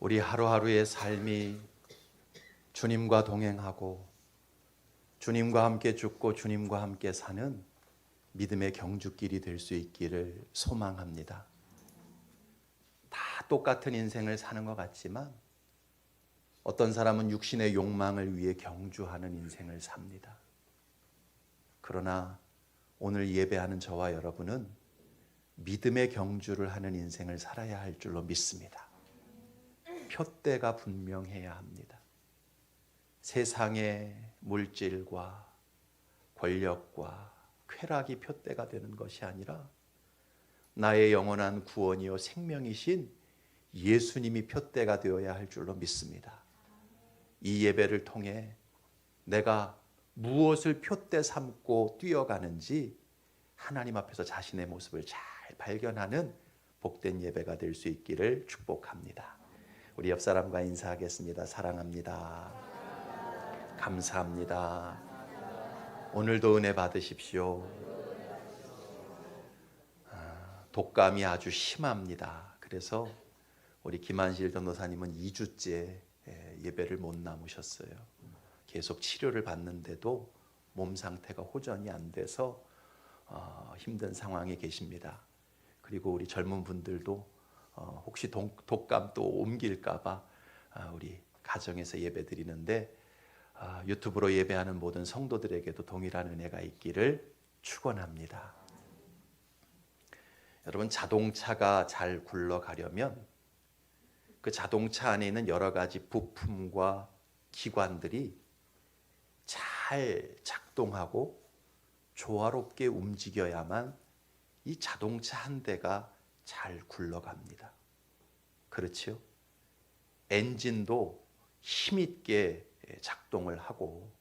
우리 하루하루의 삶이 주님과 동행하고 주님과 함께 죽고 주님과 함께 사는 믿음의 경주길이 될 수 있기를 소망합니다. 다 똑같은 인생을 사는 것 같지만 어떤 사람은 육신의 욕망을 위해 경주하는 인생을 삽니다. 그러나 오늘 예배하는 저와 여러분은 믿음의 경주를 하는 인생을 살아야 할 줄로 믿습니다. 표대가 분명해야 합니다. 세상의 물질과 권력과 쾌락이 표대가 되는 것이 아니라 나의 영원한 구원이요 생명이신 예수님이 표대가 되어야 할 줄로 믿습니다. 이 예배를 통해 내가 무엇을 표대 삼고 뛰어가는지 하나님 앞에서 자신의 모습을 잘 발견하는 복된 예배가 될 수 있기를 축복합니다. 우리 옆 사람과 인사하겠습니다. 사랑합니다. 감사합니다. 오늘도 은혜 받으십시오. 독감이 아주 심합니다. 그래서 우리 김한실 전도사님은 2주째 예배를 못 나누셨어요. 계속 치료를 받는데도 몸 상태가 호전이 안 돼서 힘든 상황에 계십니다. 그리고 우리 젊은 분들도 혹시 독감 또 옮길까 봐 우리 가정에서 예배 드리는데 유튜브로 예배하는 모든 성도들에게도 동일한 은혜가 있기를 축원합니다. 여러분, 자동차가 잘 굴러가려면 그 자동차 안에 있는 여러 가지 부품과 기관들이 잘 작동하고 조화롭게 움직여야만 이 자동차 한 대가 잘 굴러갑니다. 그렇지요? 엔진도 힘있게 작동을 하고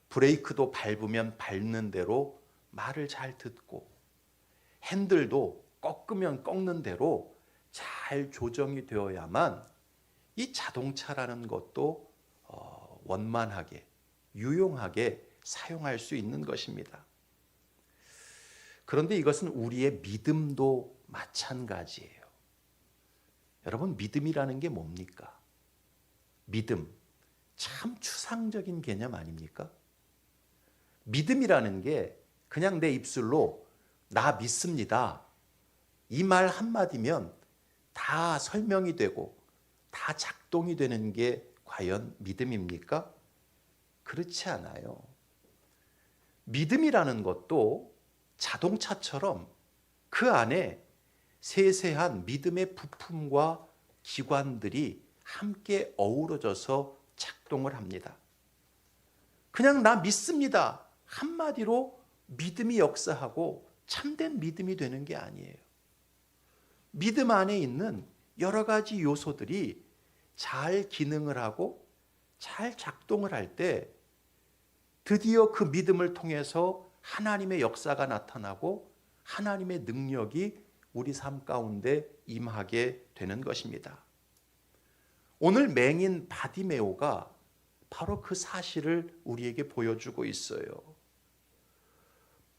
브레이크도 밟으면 밟는 대로 말을 잘 듣고 핸들도 꺾으면 꺾는 대로 잘 조정이 되어야만 이 자동차라는 것도 원만하게 유용하게 사용할 수 있는 것입니다. 그런데 이것은 우리의 믿음도 마찬가지예요. 여러분, 믿음이라는 게 뭡니까? 믿음, 참 추상적인 개념 아닙니까? 믿음이라는 게 그냥 내 입술로 나 믿습니다, 이 말 한마디면 다 설명이 되고 다 작동이 되는 게 과연 믿음입니까? 그렇지 않아요. 믿음이라는 것도 자동차처럼 그 안에 세세한 믿음의 부품과 기관들이 함께 어우러져서 작동을 합니다. 그냥 나 믿습니다 한마디로 믿음이 역사하고 참된 믿음이 되는 게 아니에요. 믿음 안에 있는 여러 가지 요소들이 잘 기능을 하고 잘 작동을 할 때 드디어 그 믿음을 통해서 하나님의 역사가 나타나고 하나님의 능력이 우리 삶 가운데 임하게 되는 것입니다. 오늘 맹인 바디메오가 바로 그 사실을 우리에게 보여주고 있어요.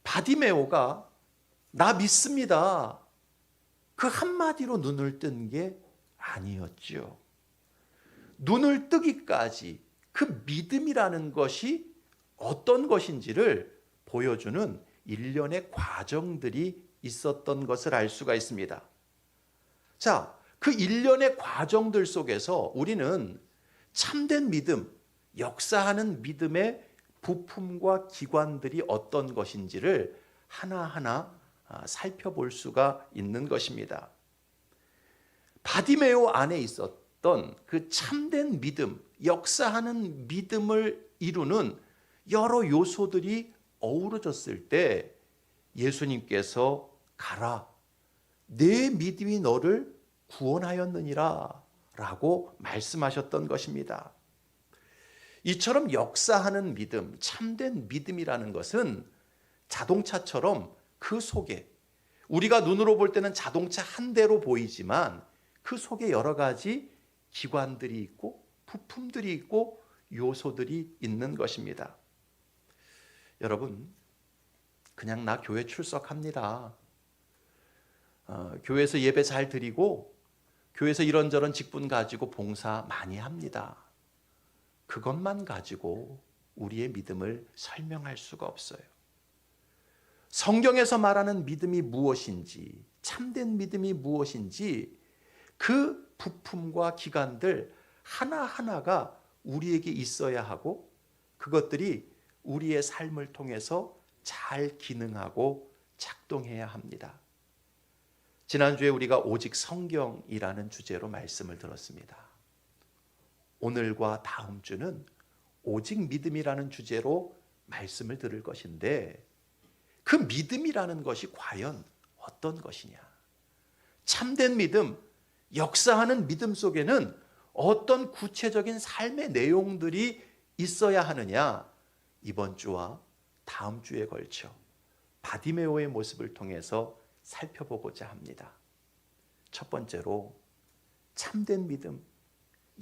바디메오가 나 믿습니다 그 한마디로 눈을 뜬 게 아니었죠. 눈을 뜨기까지 그 믿음이라는 것이 어떤 것인지를 보여주는 일련의 과정들이 있었던 것을 알 수가 있습니다. 자, 그 일련의 과정들 속에서 우리는 참된 믿음, 역사하는 믿음의 부품과 기관들이 어떤 것인지를 하나하나 살펴볼 수가 있는 것입니다. 바디메오 안에 있었던 그 참된 믿음, 역사하는 믿음을 이루는 여러 요소들이 어우러졌을 때 예수님께서 가라, 내 믿음이 너를 구원하였느니라 라고 말씀하셨던 것입니다. 이처럼 역사하는 믿음, 참된 믿음이라는 것은 자동차처럼 그 속에 우리가 눈으로 볼 때는 자동차 한 대로 보이지만 그 속에 여러 가지 기관들이 있고 부품들이 있고 요소들이 있는 것입니다. 여러분, 그냥 나 교회 출석합니다, 교회에서 예배 잘 드리고 교회에서 이런저런 직분 가지고 봉사 많이 합니다. 그것만 가지고 우리의 믿음을 설명할 수가 없어요. 성경에서 말하는 믿음이 무엇인지, 참된 믿음이 무엇인지 그 부품과 기관들 하나하나가 우리에게 있어야 하고 그것들이 우리의 삶을 통해서 잘 기능하고 작동해야 합니다. 지난주에 우리가 오직 성경이라는 주제로 말씀을 들었습니다. 오늘과 다음 주는 오직 믿음이라는 주제로 말씀을 들을 것인데 그 믿음이라는 것이 과연 어떤 것이냐? 참된 믿음, 역사하는 믿음 속에는 어떤 구체적인 삶의 내용들이 있어야 하느냐? 이번 주와 다음 주에 걸쳐 바디메오의 모습을 통해서 살펴보고자 합니다. 첫 번째로 참된 믿음,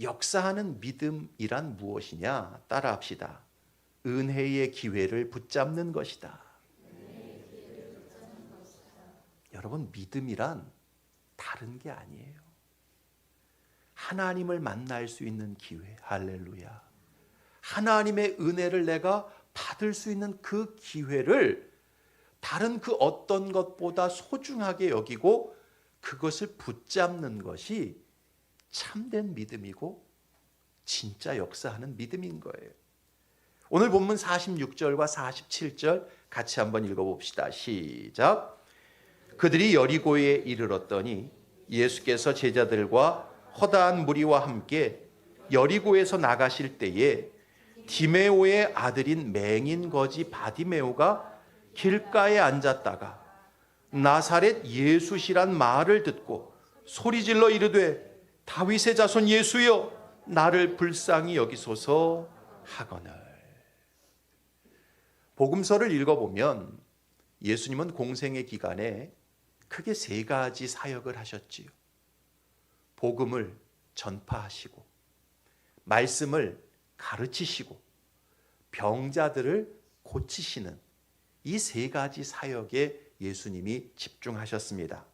역사하는 믿음이란 무엇이냐? 따라합시다. 은혜의 기회를 붙잡는 것이다. 여러분, 믿음이란 다른 게 아니에요. 하나님을 만날 수 있는 기회, 할렐루야. 하나님의 은혜를 내가 받을 수 있는 그 기회를 다른 그 어떤 것보다 소중하게 여기고 그것을 붙잡는 것이 참된 믿음이고 진짜 역사하는 믿음인 거예요. 오늘 본문 46절과 47절 같이 한번 읽어봅시다. 시작. 그들이 여리고에 이르렀더니 예수께서 제자들과 허다한 무리와 함께 여리고에서 나가실 때에 디메오의 아들인 맹인 거지 바디메오가 길가에 앉았다가 나사렛 예수시란 말을 듣고 소리질러 이르되 다윗의 자손 예수여 나를 불쌍히 여기소서 하거늘. 복음서를 읽어보면 예수님은 공생의 기간에 크게 세 가지 사역을 하셨지요. 복음을 전파하시고 말씀을 가르치시고 병자들을 고치시는 이 세 가지 사역에 예수님이 집중하셨습니다.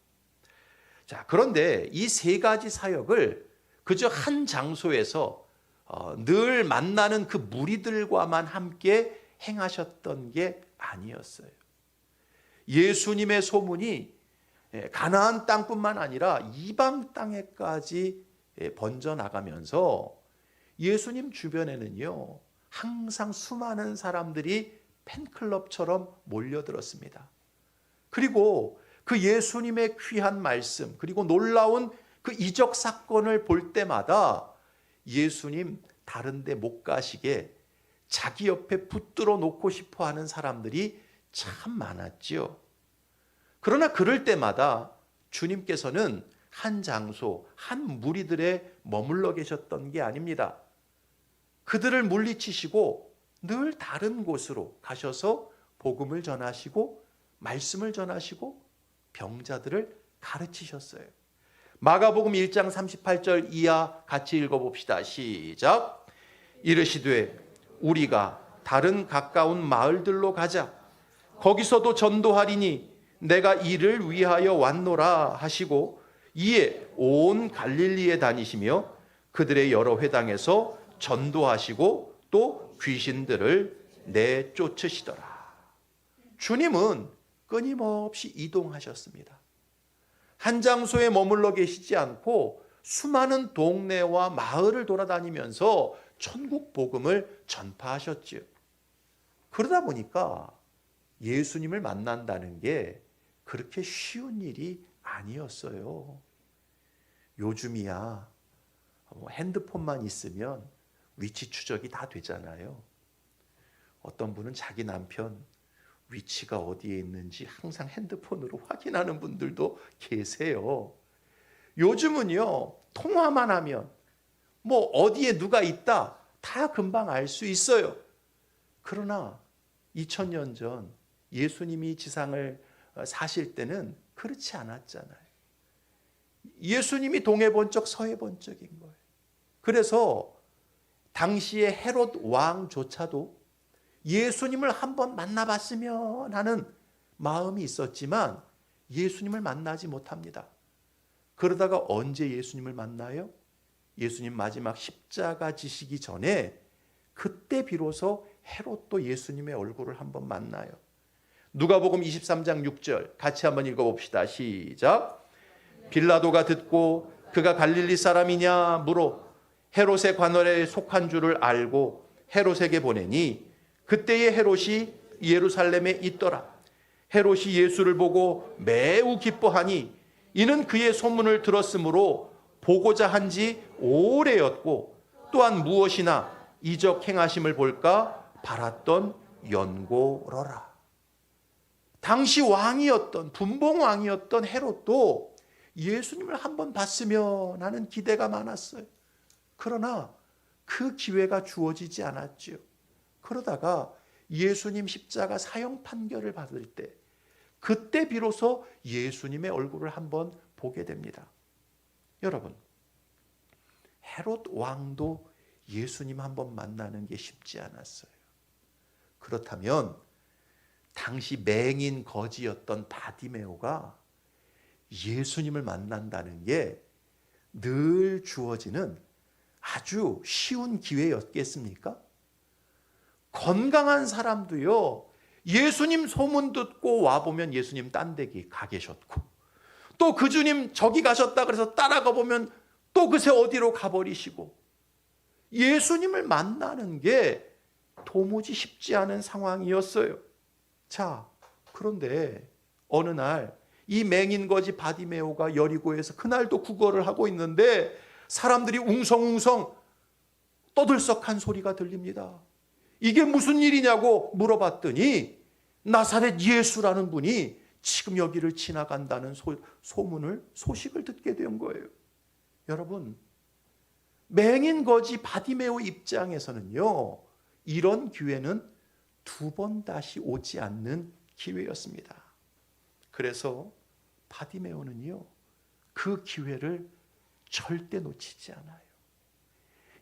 자, 그런데 이 세 가지 사역을 그저 한 장소에서 늘 만나는 그 무리들과만 함께 행하셨던 게 아니었어요. 예수님의 소문이 가나안 땅뿐만 아니라 이방 땅에까지 번져나가면서 예수님 주변에는요, 항상 수많은 사람들이 팬클럽처럼 몰려들었습니다. 그리고 그 예수님의 귀한 말씀, 그리고 놀라운 그 이적 사건을 볼 때마다 예수님 다른 데 못 가시게 자기 옆에 붙들어 놓고 싶어 하는 사람들이 참 많았지요. 그러나 그럴 때마다 주님께서는 한 장소, 한 무리들에 머물러 계셨던 게 아닙니다. 그들을 물리치시고 늘 다른 곳으로 가셔서 복음을 전하시고 말씀을 전하시고 병자들을 가르치셨어요. 마가복음 1장 38절 이하 같이 읽어봅시다. 시작. 이르시되 우리가 다른 가까운 마을들로 가자. 거기서도 전도하리니 내가 이를 위하여 왔노라 하시고 이에 온 갈릴리에 다니시며 그들의 여러 회당에서 전도하시고 또 귀신들을 내쫓으시더라. 주님은 끊임없이 이동하셨습니다. 한 장소에 머물러 계시지 않고 수많은 동네와 마을을 돌아다니면서 천국 복음을 전파하셨지요. 그러다 보니까 예수님을 만난다는 게 그렇게 쉬운 일이 아니었어요. 요즘이야 핸드폰만 있으면 위치 추적이 다 되잖아요. 어떤 분은 자기 남편 위치가 어디에 있는지 항상 핸드폰으로 확인하는 분들도 계세요. 요즘은요, 통화만 하면 뭐 어디에 누가 있다 다 금방 알 수 있어요. 그러나 2000년 전 예수님이 지상을 사실 때는 그렇지 않았잖아요. 예수님이 동해 본 적 서해 본 적인 거예요. 그래서 당시의 헤롯 왕조차도 예수님을 한번 만나봤으면 하는 마음이 있었지만 예수님을 만나지 못합니다. 그러다가 언제 예수님을 만나요? 예수님 마지막 십자가 지시기 전에 그때 비로소 헤롯도 예수님의 얼굴을 한번 만나요. 누가복음 23장 6절 같이 한번 읽어봅시다. 시작. 빌라도가 듣고 그가 갈릴리 사람이냐 물어 헤롯의 관원에 속한 줄을 알고 헤롯에게 보내니 그때의 헤롯이 예루살렘에 있더라. 헤롯이 예수를 보고 매우 기뻐하니 이는 그의 소문을 들었으므로 보고자 한지 오래였고 또한 무엇이나 이적 행하심을 볼까 바랐던 연고로라. 당시 왕이었던 분봉 왕이었던 헤롯도 예수님을 한번 봤으면 하는 기대가 많았어요. 그러나 그 기회가 주어지지 않았죠. 그러다가 예수님 십자가 사형 판결을 받을 때 그때 비로소 예수님의 얼굴을 한번 보게 됩니다. 여러분, 헤롯 왕도 예수님 한번 만나는 게 쉽지 않았어요. 그렇다면 당시 맹인 거지였던 바디메오가 예수님을 만난다는 게 늘 주어지는 아주 쉬운 기회였겠습니까? 건강한 사람도요, 예수님 소문 듣고 와보면 예수님 딴 데 가 계셨고, 또 그 주님 저기 가셨다 그래서 따라가 보면 또 그새 어디로 가버리시고, 예수님을 만나는 게 도무지 쉽지 않은 상황이었어요. 자, 그런데 어느 날 이 맹인거지 바디메오가 여리고에서 그날도 구걸을 하고 있는데 사람들이 웅성웅성 떠들썩한 소리가 들립니다. 이게 무슨 일이냐고 물어봤더니 나사렛 예수라는 분이 지금 여기를 지나간다는 소식을 듣게 된 거예요. 여러분, 맹인거지 바디메오 입장에서는요, 이런 기회는 두 번 다시 오지 않는 기회였습니다. 그래서 바디메오는요, 그 기회를 절대 놓치지 않아요.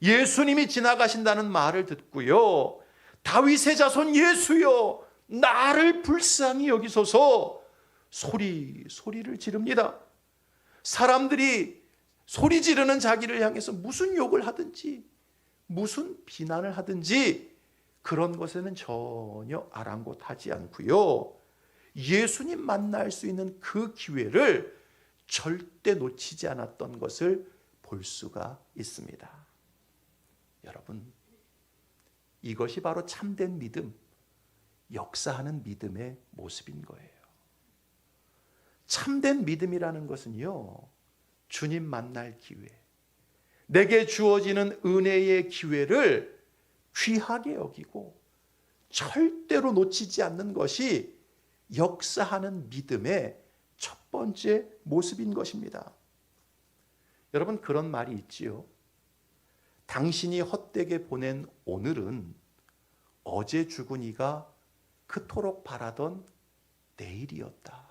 예수님이 지나가신다는 말을 듣고요, 다윗의 자손 예수여 나를 불쌍히 여기소서 소리를 지릅니다. 사람들이 소리 지르는 자기를 향해서 무슨 욕을 하든지 무슨 비난을 하든지 그런 것에는 전혀 아랑곳하지 않고요, 예수님 만날 수 있는 그 기회를 절대 놓치지 않았던 것을 볼 수가 있습니다. 여러분, 이것이 바로 참된 믿음, 역사하는 믿음의 모습인 거예요. 참된 믿음이라는 것은요, 주님 만날 기회, 내게 주어지는 은혜의 기회를 귀하게 여기고 절대로 놓치지 않는 것이 역사하는 믿음의 첫 번째 모습인 것입니다. 여러분, 그런 말이 있지요. 당신이 헛되게 보낸 오늘은 어제 죽은 이가 그토록 바라던 내일이었다.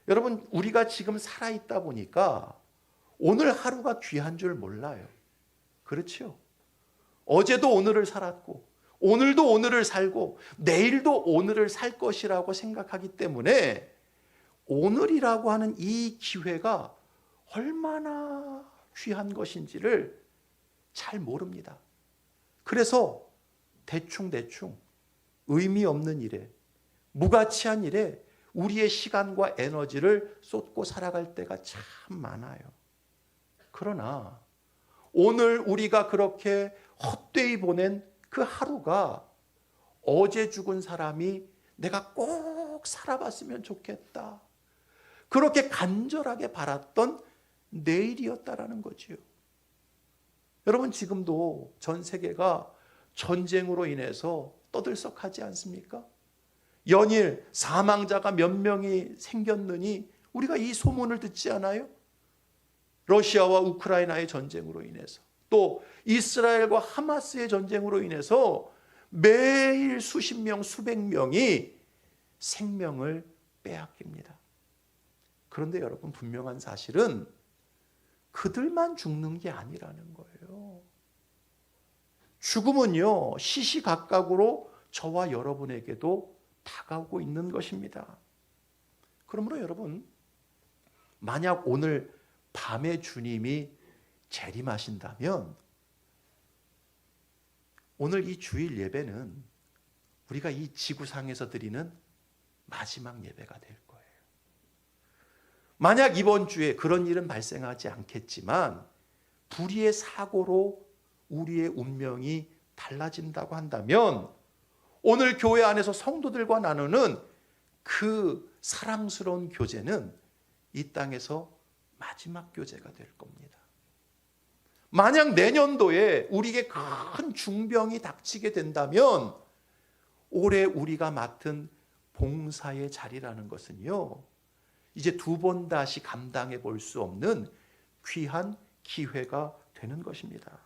여러분, 우리가 지금 살아있다 보니까 오늘 하루가 귀한 줄 몰라요. 그렇죠? 어제도 오늘을 살았고 오늘도 오늘을 살고 내일도 오늘을 살 것이라고 생각하기 때문에 오늘이라고 하는 이 기회가 얼마나 귀한 것인지를 잘 모릅니다. 그래서 대충 의미 없는 일에, 무가치한 일에 우리의 시간과 에너지를 쏟고 살아갈 때가 참 많아요. 그러나 오늘 우리가 그렇게 헛되이 보낸 그 하루가 어제 죽은 사람이 내가 꼭 살아봤으면 좋겠다, 그렇게 간절하게 바랐던 내일이었다라는 거지요. 여러분, 지금도 전 세계가 전쟁으로 인해서 떠들썩하지 않습니까? 연일 사망자가 몇 명이 생겼느니 우리가 이 소문을 듣지 않아요? 러시아와 우크라이나의 전쟁으로 인해서, 또 이스라엘과 하마스의 전쟁으로 인해서 매일 수십 명, 수백 명이 생명을 빼앗깁니다. 그런데 여러분, 분명한 사실은 그들만 죽는 게 아니라는 거예요. 죽음은요, 시시각각으로 저와 여러분에게도 다가오고 있는 것입니다. 그러므로 여러분, 만약 오늘 밤에 주님이 재림하신다면 오늘 이 주일 예배는 우리가 이 지구상에서 드리는 마지막 예배가 될 거예요. 만약 이번 주에 그런 일은 발생하지 않겠지만 불의의 사고로 우리의 운명이 달라진다고 한다면 오늘 교회 안에서 성도들과 나누는 그 사랑스러운 교제는 이 땅에서 마지막 교제가 될 겁니다. 만약 내년도에 우리에게 큰 중병이 닥치게 된다면 올해 우리가 맡은 봉사의 자리라는 것은요, 이제 두 번 다시 감당해 볼 수 없는 귀한 기회가 되는 것입니다.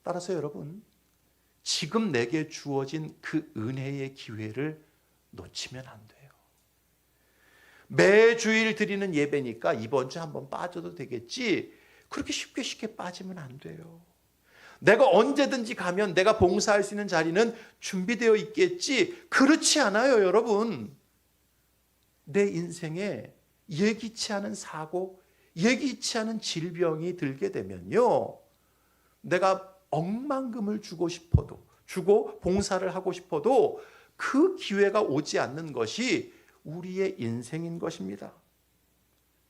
따라서 여러분, 지금 내게 주어진 그 은혜의 기회를 놓치면 안 돼요. 매주일 드리는 예배니까 이번 주 한번 빠져도 되겠지, 그렇게 쉽게 빠지면 안 돼요. 내가 언제든지 가면 내가 봉사할 수 있는 자리는 준비되어 있겠지, 그렇지 않아요. 여러분, 내 인생에 예기치 않은 사고, 예기치 않은 질병이 들게 되면요, 내가 억만금을 주고 봉사를 하고 싶어도 그 기회가 오지 않는 것이 우리의 인생인 것입니다.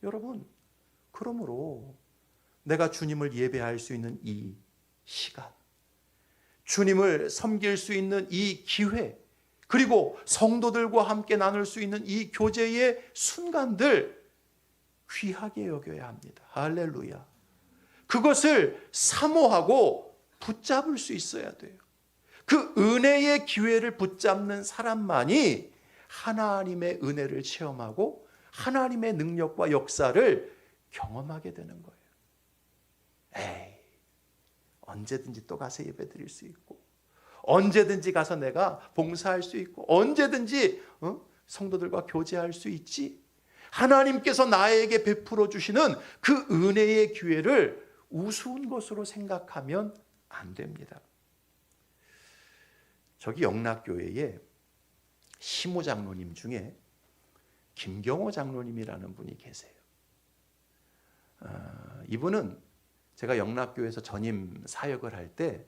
여러분, 그러므로 내가 주님을 예배할 수 있는 이 시간, 주님을 섬길 수 있는 이 기회, 그리고 성도들과 함께 나눌 수 있는 이 교제의 순간들 귀하게 여겨야 합니다. 할렐루야. 그것을 사모하고 붙잡을 수 있어야 돼요. 그 은혜의 기회를 붙잡는 사람만이 하나님의 은혜를 체험하고 하나님의 능력과 역사를 경험하게 되는 거예요. 에이, 언제든지 또 가서 예배 드릴 수 있고, 언제든지 가서 내가 봉사할 수 있고, 언제든지 성도들과 교제할 수 있지. 하나님께서 나에게 베풀어 주시는 그 은혜의 기회를 우스운 것으로 생각하면 안 됩니다. 저기 영락교회에 시무 장로님 중에 김경호 장로님이라는 분이 계세요. 이분은 제가 영락교회에서 전임 사역을 할 때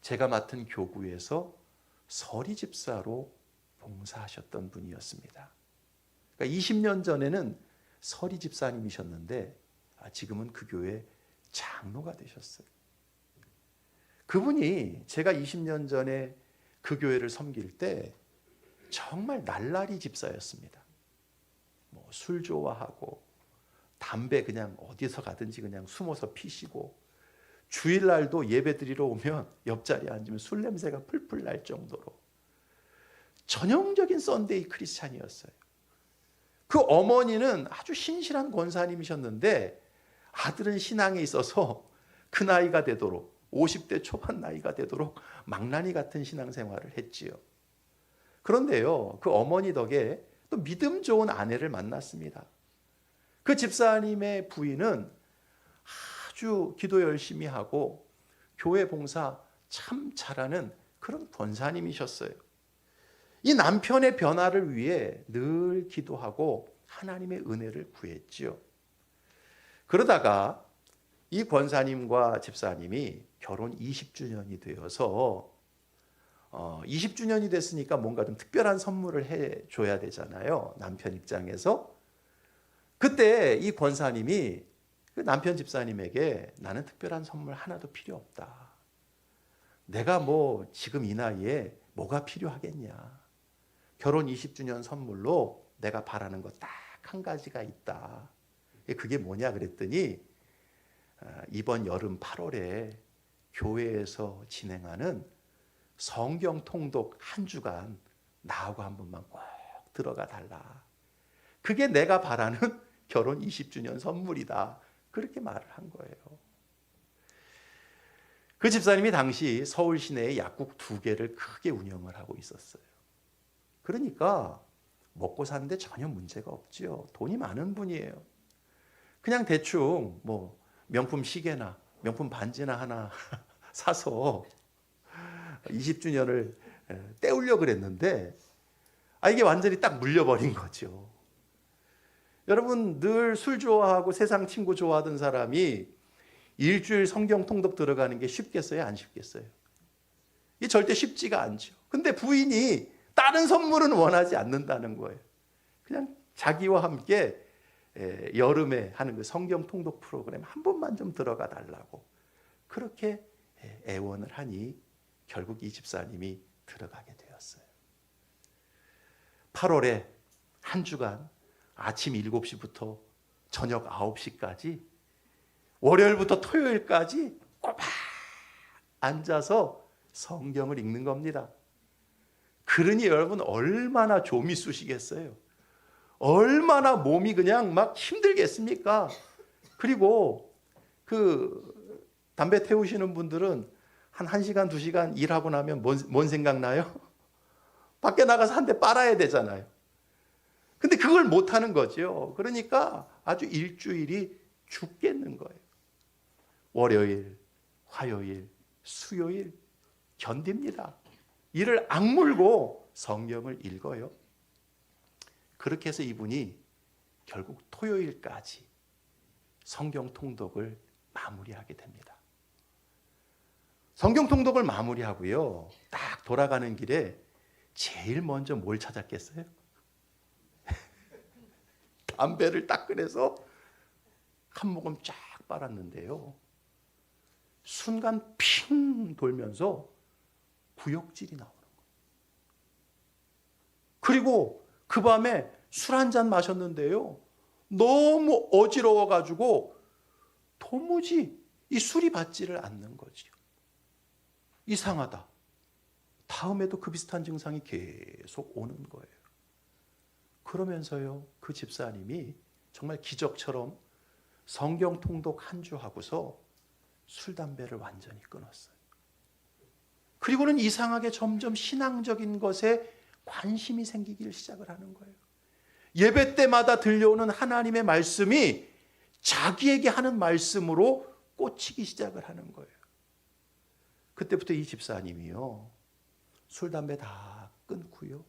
제가 맡은 교구에서 서리 집사로 봉사하셨던 분이었습니다. 그러니까 20년 전에는 서리 집사님이셨는데 지금은 그 교회 장로가 되셨어요. 그분이 제가 20년 전에 그 교회를 섬길 때 정말 날라리 집사였습니다. 술 좋아하고 담배 그냥 어디서 가든지 그냥 숨어서 피시고, 주일날도 예배 드리러 오면 옆자리에 앉으면 술 냄새가 풀풀 날 정도로 전형적인 썬데이 크리스찬이었어요. 그 어머니는 아주 신실한 권사님이셨는데 아들은 신앙에 있어서 그 나이가 되도록 50대 초반 나이가 되도록 망나니 같은 신앙생활을 했지요. 그런데요, 그 어머니 덕에 또 믿음 좋은 아내를 만났습니다. 그 집사님의 부인은 아주 기도 열심히 하고 교회 봉사 참 잘하는 그런 권사님이셨어요. 이 남편의 변화를 위해 늘 기도하고 하나님의 은혜를 구했지요. 그러다가 이 권사님과 집사님이 결혼 20주년이 되어서 20주년이 됐으니까 뭔가 좀 특별한 선물을 해줘야 되잖아요, 남편 입장에서. 그때 이 권사님이 그 남편 집사님에게 나는 특별한 선물 하나도 필요 없다. 내가 지금 이 나이에 뭐가 필요하겠냐. 결혼 20주년 선물로 내가 바라는 거 딱 한 가지가 있다. 그게 뭐냐 그랬더니 이번 여름 8월에 교회에서 진행하는 성경 통독 한 주간 나하고 한 번만 꼭 들어가 달라. 그게 내가 바라는 결혼 20주년 선물이다. 그렇게 말을 한 거예요. 그 집사님이 당시 서울 시내에 약국 2개를 크게 운영을 하고 있었어요. 그러니까 먹고 사는데 전혀 문제가 없지요. 돈이 많은 분이에요. 그냥 대충 명품 시계나 명품 반지나 하나 사서 20주년을 때우려고 그랬는데 이게 완전히 딱 물려버린 거죠. 여러분, 늘 술 좋아하고 세상 친구 좋아하던 사람이 일주일 성경 통독 들어가는 게 쉽겠어요? 안 쉽겠어요? 이게 절대 쉽지가 않죠. 근데 부인이 다른 선물은 원하지 않는다는 거예요. 그냥 자기와 함께 여름에 하는 그 성경 통독 프로그램 한 번만 좀 들어가 달라고 그렇게 애원을 하니 결국 이 집사님이 들어가게 되었어요. 8월에 한 주간 아침 7시부터 저녁 9시까지 월요일부터 토요일까지 꼬박 앉아서 성경을 읽는 겁니다. 그러니 여러분 얼마나 좀이 쑤시겠어요? 얼마나 몸이 그냥 막 힘들겠습니까? 그리고 그 담배 태우시는 분들은 한 1시간, 2시간 일하고 나면 뭔 생각나요? 밖에 나가서 한 대 빨아야 되잖아요. 근데 그걸 못하는 거죠. 그러니까 아주 일주일이 죽겠는 거예요. 월요일, 화요일, 수요일 견딥니다. 이를 악물고 성경을 읽어요. 그렇게 해서 이분이 결국 토요일까지 성경 통독을 마무리하게 됩니다. 성경 통독을 마무리하고요. 딱 돌아가는 길에 제일 먼저 뭘 찾았겠어요? 담배를 딱 꺼내서 한 모금 쫙 빨았는데요. 순간 핑 돌면서 구역질이 나오는 거예요. 그리고 그 밤에 술 한 잔 마셨는데요. 너무 어지러워가지고 도무지 이 술이 받지를 않는 거죠. 이상하다. 다음에도 그 비슷한 증상이 계속 오는 거예요. 그러면서요, 그 집사님이 정말 기적처럼 성경 통독 한 주 하고서 술, 담배를 완전히 끊었어요. 그리고는 이상하게 점점 신앙적인 것에 관심이 생기기 시작을 하는 거예요. 예배 때마다 들려오는 하나님의 말씀이 자기에게 하는 말씀으로 꽂히기 시작을 하는 거예요. 그때부터 이 집사님이요, 술, 담배 다 끊고요,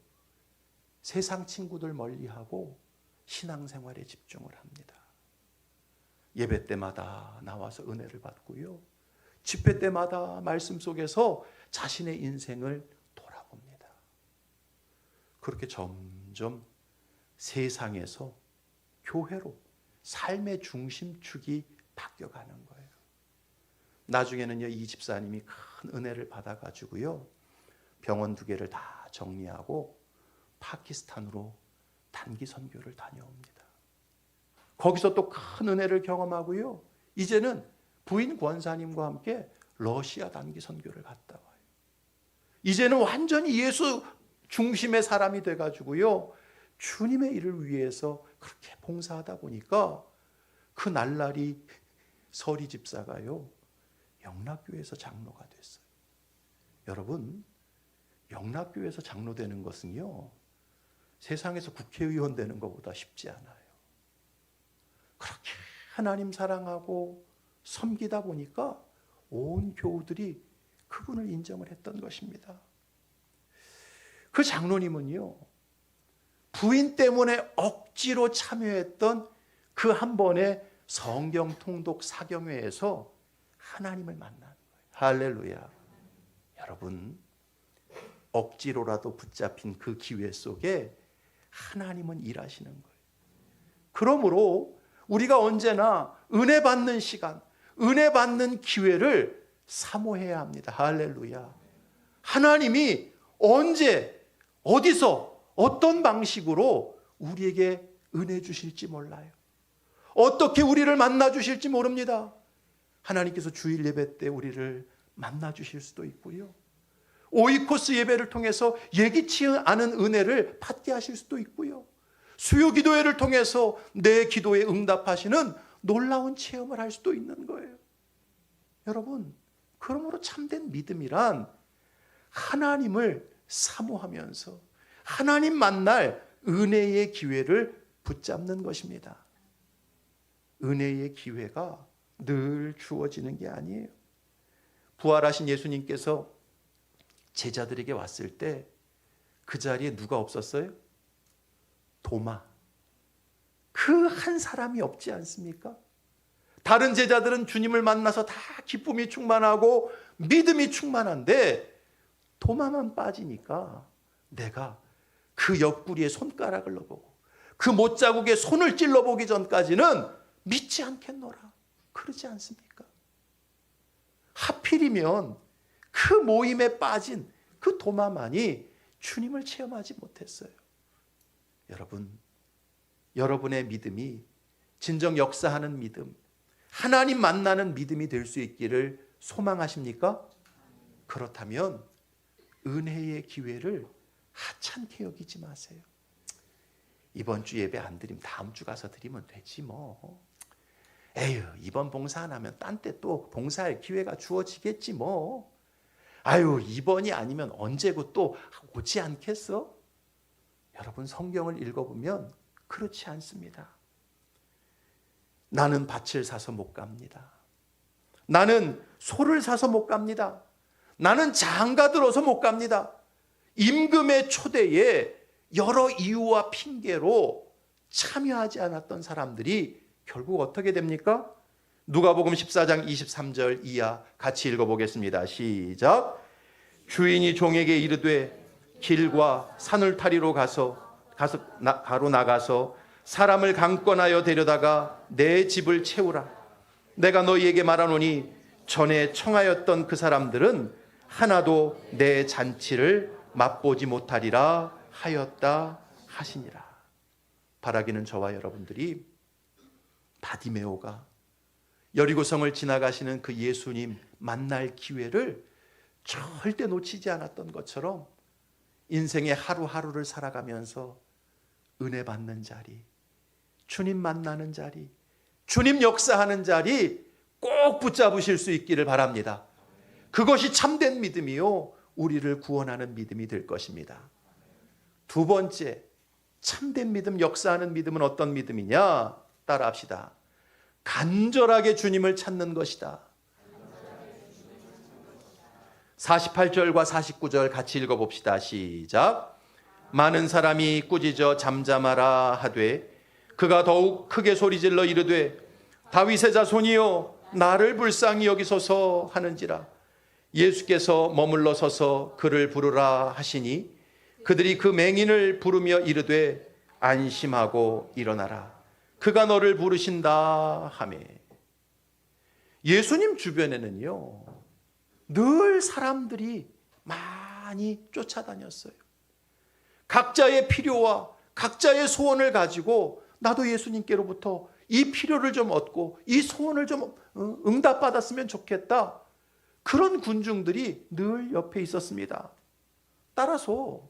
세상 친구들 멀리하고 신앙생활에 집중을 합니다. 예배 때마다 나와서 은혜를 받고요, 집회 때마다 말씀 속에서 자신의 인생을 돌아봅니다. 그렇게 점점 세상에서 교회로 삶의 중심축이 바뀌어가는 거예요. 나중에는요, 이 집사님이 큰 은혜를 받아가지고요, 병원 2개를 다 정리하고 파키스탄으로 단기 선교를 다녀옵니다. 거기서 또 큰 은혜를 경험하고요, 이제는 부인 권사님과 함께 러시아 단기 선교를 갔다 와요. 이제는 완전히 예수 중심의 사람이 돼가지고요, 주님의 일을 위해서 그렇게 봉사하다 보니까 그 날라리 서리 집사가요, 영락교회에서 장로가 됐어요. 여러분, 영락교회에서 장로 되는 것은요, 세상에서 국회의원 되는 것보다 쉽지 않아요. 그렇게 하나님 사랑하고 섬기다 보니까 온 교우들이 그분을 인정을 했던 것입니다. 그 장로님은요, 부인 때문에 억지로 참여했던 그 한 번의 성경 통독 사경회에서 하나님을 만나는 거예요. 할렐루야. 여러분, 억지로라도 붙잡힌 그 기회 속에 하나님은 일하시는 거예요. 그러므로 우리가 언제나 은혜 받는 시간, 은혜 받는 기회를 사모해야 합니다. 할렐루야. 하나님이 언제, 어디서, 어떤 방식으로 우리에게 은혜 주실지 몰라요. 어떻게 우리를 만나 주실지 모릅니다. 하나님께서 주일 예배 때 우리를 만나 주실 수도 있고요, 오이코스 예배를 통해서 예기치 않은 은혜를 받게 하실 수도 있고요, 수요 기도회를 통해서 내 기도에 응답하시는 놀라운 체험을 할 수도 있는 거예요. 여러분, 그러므로 참된 믿음이란 하나님을 사모하면서 하나님 만날 은혜의 기회를 붙잡는 것입니다. 은혜의 기회가 늘 주어지는 게 아니에요. 부활하신 예수님께서 제자들에게 왔을 때 그 자리에 누가 없었어요? 도마. 그 그 한 사람이 없지 않습니까? 다른 제자들은 주님을 만나서 다 기쁨이 충만하고 믿음이 충만한데 도마만 빠지니까 내가 그 옆구리에 손가락을 넣어보고 그 못자국에 손을 찔러보기 전까지는 믿지 않겠노라. 그러지 않습니까? 하필이면 그 모임에 빠진 그 도마만이 주님을 체험하지 못했어요. 여러분, 여러분의 믿음이 진정 역사하는 믿음, 하나님 만나는 믿음이 될 수 있기를 소망하십니까? 그렇다면 은혜의 기회를 하찮게 여기지 마세요. 이번 주 예배 안 드리면 다음 주 가서 드리면 되지 뭐. 에휴, 이번 봉사 안 하면 딴 때 또 봉사할 기회가 주어지겠지 뭐. 아유, 이번이 아니면 언제고 또 오지 않겠어? 여러분, 성경을 읽어보면 그렇지 않습니다. 나는 밭을 사서 못 갑니다. 나는 소를 사서 못 갑니다. 나는 장가 들어서 못 갑니다. 임금의 초대에 여러 이유와 핑계로 참여하지 않았던 사람들이 결국 어떻게 됩니까? 누가복음 14장 23절 이하 같이 읽어보겠습니다. 시작. 주인이 종에게 이르되 길과 산울타리로 가로 나가서 사람을 강권하여 데려다가 내 집을 채우라. 내가 너희에게 말하노니 전에 청하였던 그 사람들은 하나도 내 잔치를 맛보지 못하리라 하였다 하시니라. 바라기는 저와 여러분들이 바디메오가 여리고성을 지나가시는 그 예수님 만날 기회를 절대 놓치지 않았던 것처럼 인생의 하루하루를 살아가면서 은혜 받는 자리, 주님 만나는 자리, 주님 역사하는 자리 꼭 붙잡으실 수 있기를 바랍니다. 그것이 참된 믿음이요, 우리를 구원하는 믿음이 될 것입니다. 두 번째, 참된 믿음, 역사하는 믿음은 어떤 믿음이냐? 따라합시다. 간절하게 주님을 찾는 것이다. 48절과 49절 같이 읽어봅시다. 시작. 많은 사람이 꾸짖어 잠잠하라 하되 그가 더욱 크게 소리질러 이르되 다윗의 자손이여 나를 불쌍히 여기소서 하는지라. 예수께서 머물러 서서 그를 부르라 하시니 그들이 그 맹인을 부르며 이르되 안심하고 일어나라. 그가 너를 부르신다 하며. 예수님 주변에는요, 늘 사람들이 많이 쫓아다녔어요. 각자의 필요와 각자의 소원을 가지고 나도 예수님께로부터 이 필요를 좀 얻고 이 소원을 좀 응답받았으면 좋겠다. 그런 군중들이 늘 옆에 있었습니다. 따라서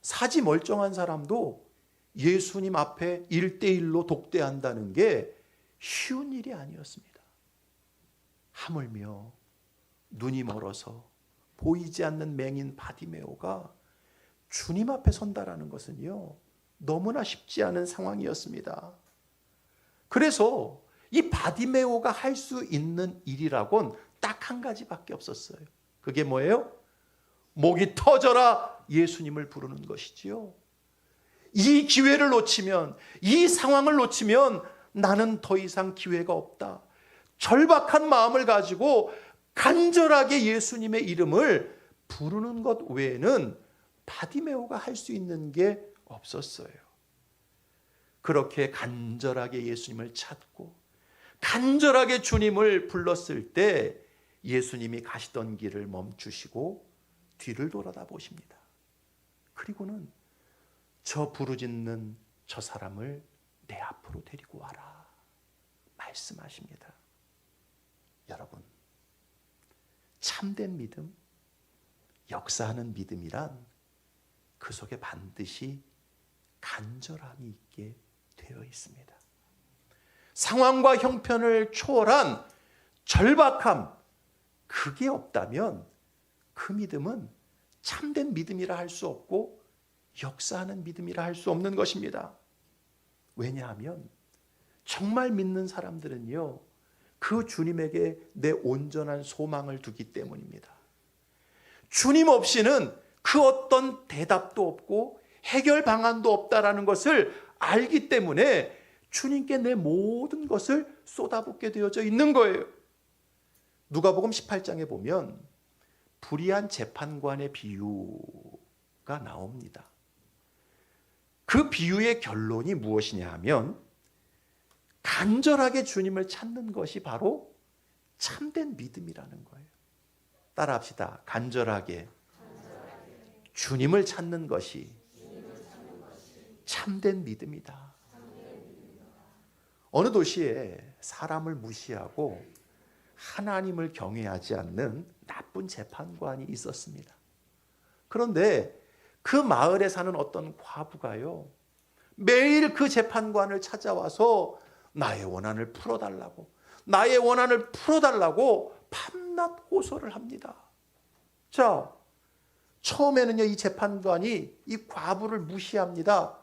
사지 멀쩡한 사람도 예수님 앞에 1대1로 독대한다는 게 쉬운 일이 아니었습니다. 하물며 눈이 멀어서 보이지 않는 맹인 바디메오가 주님 앞에 선다라는 것은요, 너무나 쉽지 않은 상황이었습니다. 그래서 이 바디메오가 할 수 있는 일이라곤 딱 한 가지밖에 없었어요. 그게 뭐예요? 목이 터져라 예수님을 부르는 것이지요. 이 기회를 놓치면, 이 상황을 놓치면 나는 더 이상 기회가 없다. 절박한 마음을 가지고 간절하게 예수님의 이름을 부르는 것 외에는 바디메오가 할 수 있는 게 없었어요. 그렇게 간절하게 예수님을 찾고 간절하게 주님을 불렀을 때 예수님이 가시던 길을 멈추시고 뒤를 돌아다 보십니다. 그리고는 저 부르짖는 저 사람을 내 앞으로 데리고 와라 말씀하십니다. 여러분, 참된 믿음, 역사하는 믿음이란 그 속에 반드시 간절함이 있게 되어 있습니다. 상황과 형편을 초월한 절박함, 그게 없다면 그 믿음은 참된 믿음이라 할 수 없고 역사하는 믿음이라 할 수 없는 것입니다. 왜냐하면 정말 믿는 사람들은요, 그 주님에게 내 온전한 소망을 두기 때문입니다. 주님 없이는 그 어떤 대답도 없고 해결 방안도 없다라는 것을 알기 때문에 주님께 내 모든 것을 쏟아붓게 되어져 있는 거예요. 누가복음 18장에 보면 불의한 재판관의 비유가 나옵니다. 그 비유의 결론이 무엇이냐 하면 간절하게 주님을 찾는 것이 바로 참된 믿음이라는 거예요. 따라합시다. 간절하게 주님을 찾는 것이 참된 믿음이다. 어느 도시에 사람을 무시하고 하나님을 경외하지 않는 나쁜 재판관이 있었습니다. 그런데 그 마을에 사는 어떤 과부가요, 매일 그 재판관을 찾아와서 나의 원한을 풀어달라고, 나의 원한을 풀어달라고 밤낮 호소를 합니다. 자, 처음에는요, 이 재판관이 이 과부를 무시합니다.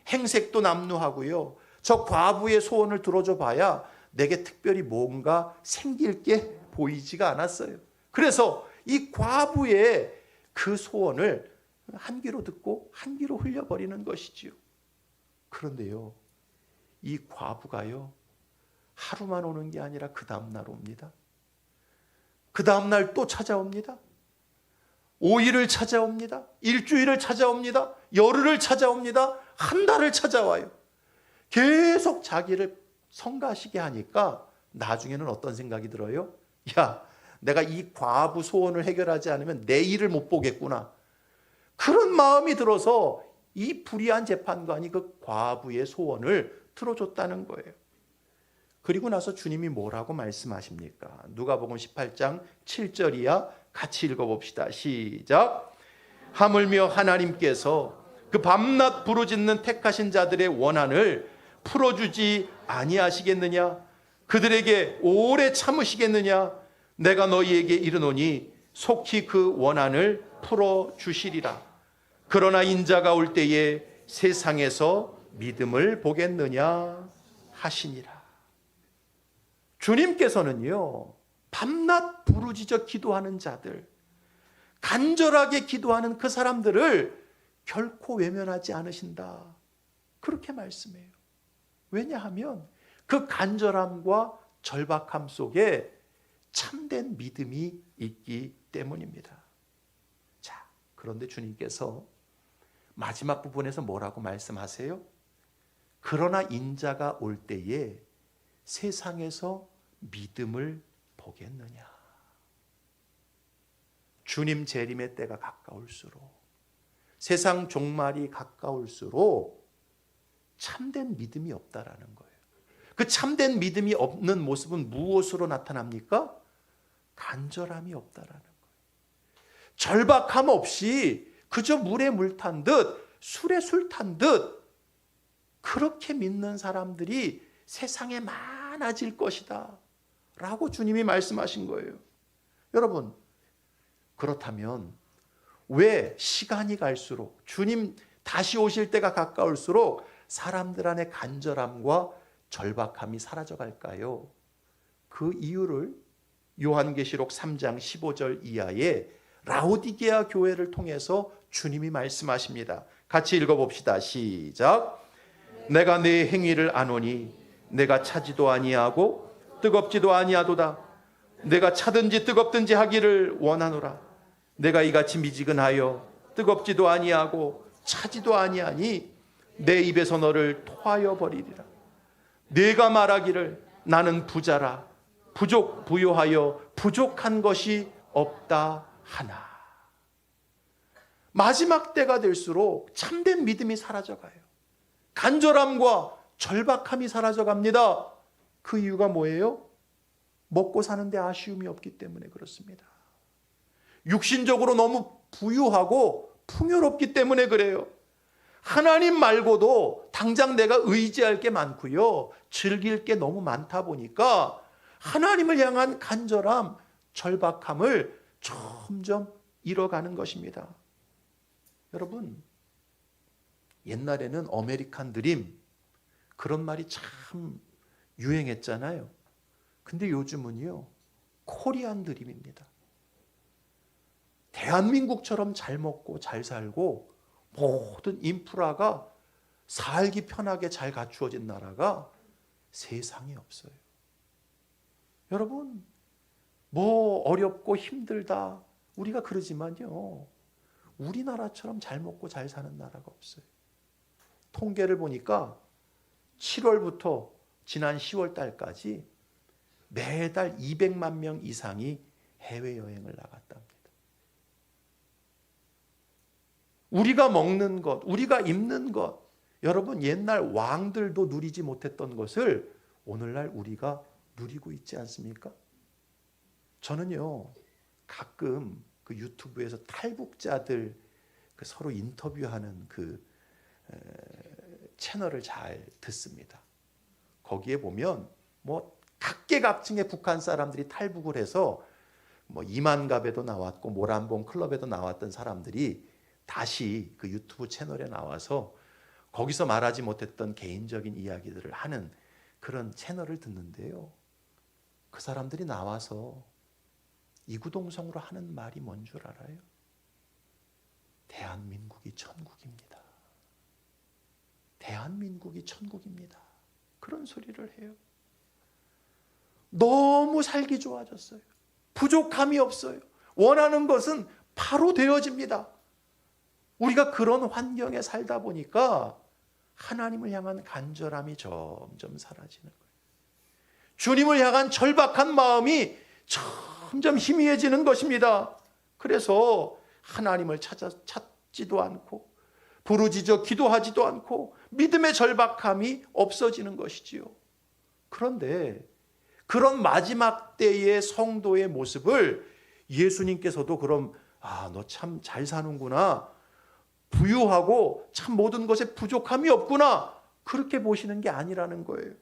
행색도 남루하고요, 저 과부의 소원을 들어줘 봐야 내게 특별히 뭔가 생길 게 보이지가 않았어요. 그래서 이 과부의 그 소원을 한 귀로 듣고 한 귀로 흘려버리는 것이지요. 그런데요, 이 과부가요, 하루만 오는 게 아니라 그 다음날 옵니다. 그 다음날 또 찾아옵니다. 5일을 찾아옵니다. 일주일을 찾아옵니다. 열흘을 찾아옵니다. 한 달을 찾아와요. 계속 자기를 성가시게 하니까 나중에는 어떤 생각이 들어요? 야, 내가 이 과부 소원을 해결하지 않으면 내 일을 못 보겠구나. 그런 마음이 들어서 이 불의한 재판관이 그 과부의 소원을 들어줬다는 거예요. 그리고 나서 주님이 뭐라고 말씀하십니까? 누가복음 18장 7절이야. 같이 읽어봅시다. 시작. 하물며 하나님께서 그 밤낮 부르짖는 택하신 자들의 원한을 풀어주지 아니하시겠느냐? 그들에게 오래 참으시겠느냐? 내가 너희에게 이르노니 속히 그 원한을 풀어주시리라. 그러나 인자가 올 때에 세상에서 믿음을 보겠느냐 하시니라. 주님께서는요, 밤낮 부르짖어 기도하는 자들, 간절하게 기도하는 그 사람들을 결코 외면하지 않으신다. 그렇게 말씀해요. 왜냐하면 그 간절함과 절박함 속에 참된 믿음이 있기 때문입니다. 자, 그런데 주님께서 마지막 부분에서 뭐라고 말씀하세요? 그러나 인자가 올 때에 세상에서 믿음을 보겠느냐. 주님 재림의 때가 가까울수록, 세상 종말이 가까울수록 참된 믿음이 없다라는 거예요. 그 참된 믿음이 없는 모습은 무엇으로 나타납니까? 간절함이 없다라는 거예요. 절박함 없이 그저 물에 물 탄 듯, 술에 술 탄 듯 그렇게 믿는 사람들이 세상에 많아질 것이다 라고 주님이 말씀하신 거예요. 여러분, 그렇다면 왜 시간이 갈수록, 주님 다시 오실 때가 가까울수록 사람들 안에 간절함과 절박함이 사라져갈까요? 그 이유를 요한계시록 3장 15절 이하의 라오디게아 교회를 통해서 주님이 말씀하십니다. 같이 읽어봅시다. 시작. 내가 네 행위를 아노니 내가 차지도 아니하고 뜨겁지도 아니하도다. 내가 차든지 뜨겁든지 하기를 원하노라. 내가 이같이 미지근하여 뜨겁지도 아니하고 차지도 아니하니 내 입에서 너를 토하여 버리리라. 네가 말하기를 나는 부자라 부요하여 부족한 것이 없다 하나. 마지막 때가 될수록 참된 믿음이 사라져가요. 간절함과 절박함이 사라져갑니다. 그 이유가 뭐예요? 먹고 사는데 아쉬움이 없기 때문에 그렇습니다. 육신적으로 너무 부유하고 풍요롭기 때문에 그래요. 하나님 말고도 당장 내가 의지할 게 많고요, 즐길 게 너무 많다 보니까 하나님을 향한 간절함, 절박함을 점점 잃어가는 것입니다. 여러분, 옛날에는 아메리칸 드림, 그런 말이 참 유행했잖아요. 근데 요즘은요, 코리안 드림입니다. 대한민국처럼 잘 먹고 잘 살고 모든 인프라가 살기 편하게 잘 갖추어진 나라가 세상에 없어요. 여러분, 뭐 어렵고 힘들다 우리가 그러지만요, 우리나라처럼 잘 먹고 잘 사는 나라가 없어요. 통계를 보니까 7월부터 지난 10월 달까지 매달 200만 명 이상이 해외여행을 나갔답니다. 우리가 먹는 것, 우리가 입는 것, 여러분 옛날 왕들도 누리지 못했던 것을 오늘날 우리가 누리고 있지 않습니까? 저는요, 가끔 그 유튜브에서 탈북자들 그 서로 인터뷰하는 그 채널을 잘 듣습니다. 거기에 보면 뭐 각계각층의 북한 사람들이 탈북을 해서 뭐 이만갑에도 나왔고 모란봉 클럽에도 나왔던 사람들이 다시 그 유튜브 채널에 나와서 거기서 말하지 못했던 개인적인 이야기들을 하는 그런 채널을 듣는데요, 그 사람들이 나와서 이구동성으로 하는 말이 뭔 줄 알아요? 대한민국이 천국입니다. 대한민국이 천국입니다. 그런 소리를 해요. 너무 살기 좋아졌어요. 부족함이 없어요. 원하는 것은 바로 되어집니다. 우리가 그런 환경에 살다 보니까 하나님을 향한 간절함이 점점 사라지는 거예요. 주님을 향한 절박한 마음이 점점 희미해지는 것입니다. 그래서 하나님을 찾지도 않고 부르짖어 기도하지도 않고 믿음의 절박함이 없어지는 것이지요. 그런데 그런 마지막 때의 성도의 모습을 예수님께서도 그럼 너 참 잘 사는구나, 부유하고 참 모든 것에 부족함이 없구나, 그렇게 보시는 게 아니라는 거예요.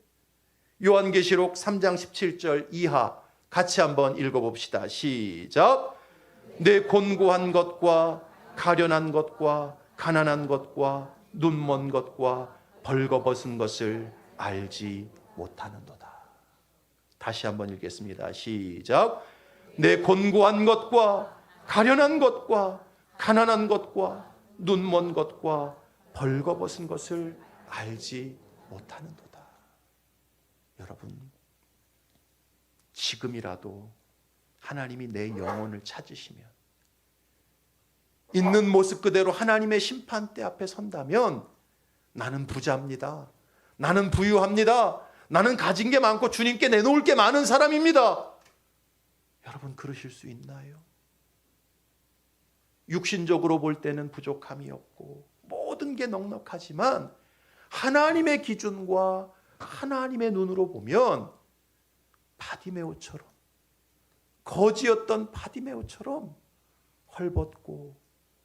요한계시록 3장 17절 이하 같이 한번 읽어봅시다. 시작. 내 곤고한 것과 가련한 것과 가난한 것과 눈먼 것과 벌거벗은 것을 알지 못하는도다. 다시 한번 읽겠습니다. 시작. 내 곤고한 것과 가련한 것과 가난한 것과 눈먼 것과 벌거벗은 것을 알지 못하는도다. 여러분, 지금이라도 하나님이 내 영혼을 찾으시면, 있는 모습 그대로 하나님의 심판대 앞에 선다면, 나는 부자입니다, 나는 부유합니다, 나는 가진 게 많고 주님께 내놓을 게 많은 사람입니다. 여러분, 그러실 수 있나요? 육신적으로 볼 때는 부족함이 없고 모든 게 넉넉하지만 하나님의 기준과 하나님의 눈으로 보면 바디메오처럼, 거지였던 바디메오처럼 헐벗고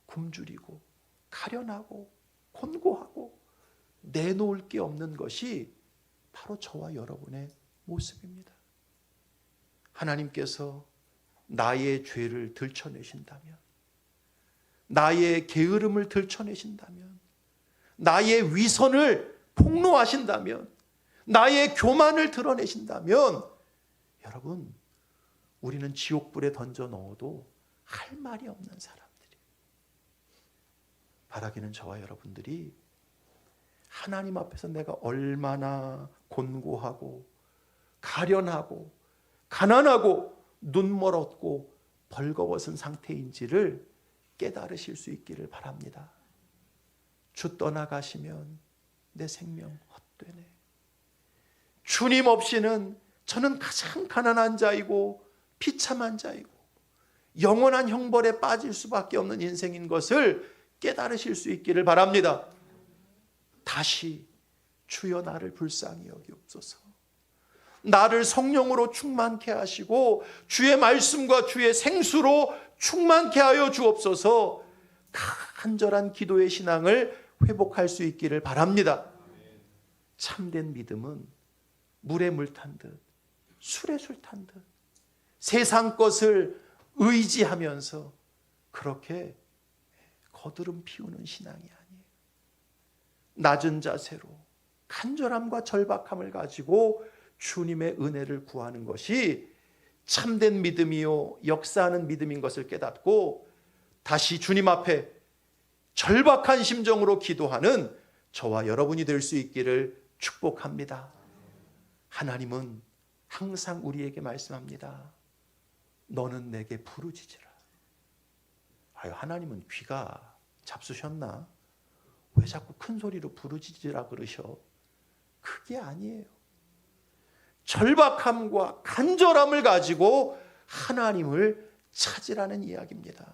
굶주리고 가련하고 곤고하고 내놓을 게 없는 것이 바로 저와 여러분의 모습입니다. 하나님께서 나의 죄를 들춰내신다면, 나의 게으름을 들춰내신다면, 나의 위선을 폭로하신다면, 나의 교만을 드러내신다면, 여러분, 우리는 지옥불에 던져 넣어도 할 말이 없는 사람들이에요. 바라기는 저와 여러분들이 하나님 앞에서 내가 얼마나 곤고하고 가련하고 가난하고 눈멀었고 벌거벗은 상태인지를 깨달으실 수 있기를 바랍니다. 주 떠나가시면 내 생명 헛되네. 주님 없이는 저는 가장 가난한 자이고 비참한 자이고 영원한 형벌에 빠질 수밖에 없는 인생인 것을 깨달으실 수 있기를 바랍니다. 다시 주여 나를 불쌍히 여기옵소서. 나를 성령으로 충만케 하시고 주의 말씀과 주의 생수로 충만케 하여 주옵소서. 간절한 기도의 신앙을 회복할 수 있기를 바랍니다. 참된 믿음은 물에 물 탄 듯 술에 술 탄 듯 세상 것을 의지하면서 그렇게 거드름 피우는 신앙이 아니에요. 낮은 자세로 간절함과 절박함을 가지고 주님의 은혜를 구하는 것이 참된 믿음이요 역사하는 믿음인 것을 깨닫고 다시 주님 앞에 절박한 심정으로 기도하는 저와 여러분이 될 수 있기를 축복합니다. 하나님은 항상 우리에게 말씀합니다. 너는 내게 부르짖으라. 아유, 하나님은 귀가 잡수셨나? 왜 자꾸 큰 소리로 부르짖으라 그러셔? 그게 아니에요. 절박함과 간절함을 가지고 하나님을 찾으라는 이야기입니다.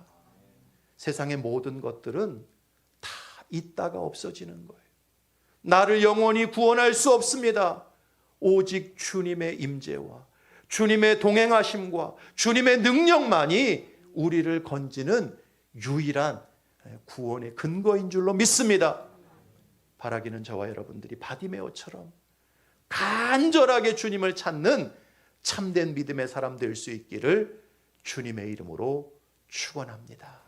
세상의 모든 것들은 다 있다가 없어지는 거예요. 나를 영원히 구원할 수 없습니다. 오직 주님의 임재와 주님의 동행하심과 주님의 능력만이 우리를 건지는 유일한 구원의 근거인 줄로 믿습니다. 바라기는 저와 여러분들이 바디메오처럼 간절하게 주님을 찾는 참된 믿음의 사람 될 수 있기를 주님의 이름으로 축원합니다.